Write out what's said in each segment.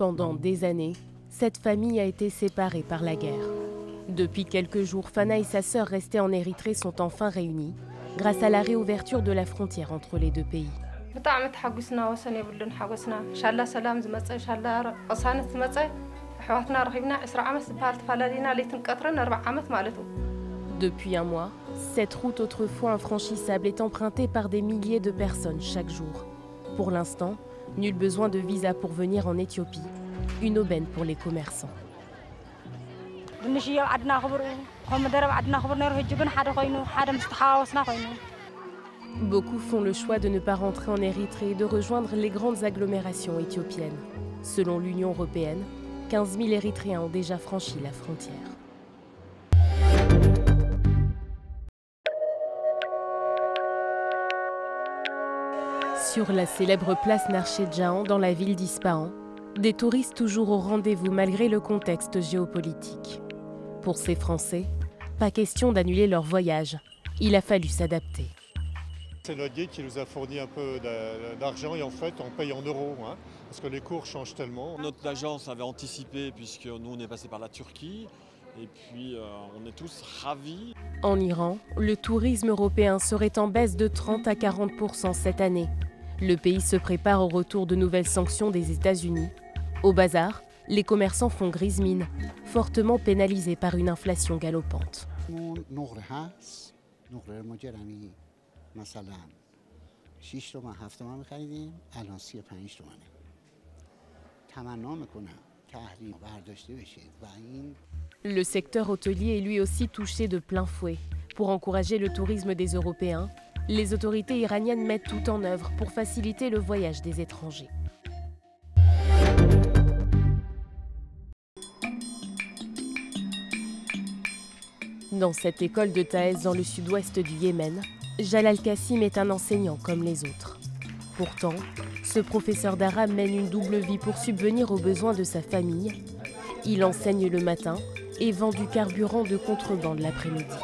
Pendant des années, cette famille a été séparée par la guerre. Depuis quelques jours, Fana et sa sœur restées en Érythrée sont enfin réunies grâce à la réouverture de la frontière entre les deux pays. Depuis un mois, cette route autrefois infranchissable est empruntée par des milliers de personnes chaque jour. Pour l'instant, nul besoin de visa pour venir en Éthiopie, une aubaine pour les commerçants. Beaucoup font le choix de ne pas rentrer en Érythrée et de rejoindre les grandes agglomérations éthiopiennes. Selon l'Union européenne, 15 000 Érythréens ont déjà franchi la frontière. Sur la célèbre place Narchedjahan dans la ville d'Ispahan, des touristes toujours au rendez-vous malgré le contexte géopolitique. Pour ces Français, pas question d'annuler leur voyage. Il a fallu s'adapter. C'est notre guide qui nous a fourni un peu d'argent et en fait on paye en euros, hein, parce que les cours changent tellement. Notre agence avait anticipé puisque nous on est passé par la Turquie et puis on est tous ravis. En Iran, le tourisme européen serait en baisse de 30 à 40% cette année. Le pays se prépare au retour de nouvelles sanctions des États-Unis. Au bazar, les commerçants font grise mine, fortement pénalisés par une inflation galopante. Le secteur hôtelier est lui aussi touché de plein fouet. Pour encourager le tourisme des Européens, les autorités iraniennes mettent tout en œuvre pour faciliter le voyage des étrangers. Dans cette école de Taez dans le sud-ouest du Yémen, Jalal Kassim est un enseignant comme les autres. Pourtant, ce professeur d'arabe mène une double vie pour subvenir aux besoins de sa famille. Il enseigne le matin et vend du carburant de contrebande l'après-midi.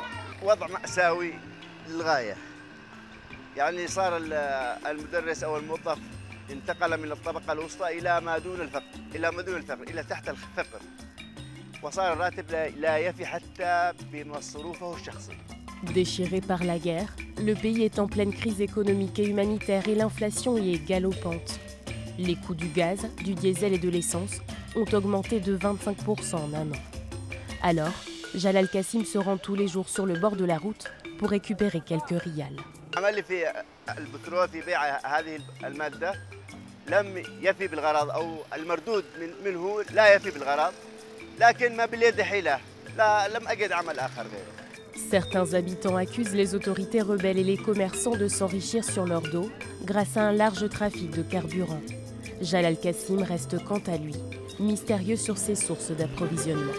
Déchiré par la guerre, le pays est en pleine crise économique et humanitaire et l'inflation y est galopante. Les coûts du gaz, du diesel et de l'essence ont augmenté de 25% en un an. Alors, Jalal Kassim se rend tous les jours sur le bord de la route pour récupérer quelques rials. Certains habitants accusent les autorités rebelles et les commerçants de s'enrichir sur leur dos grâce à un large trafic de carburant. Jalal Kassim reste quant à lui mystérieux sur ses sources d'approvisionnement.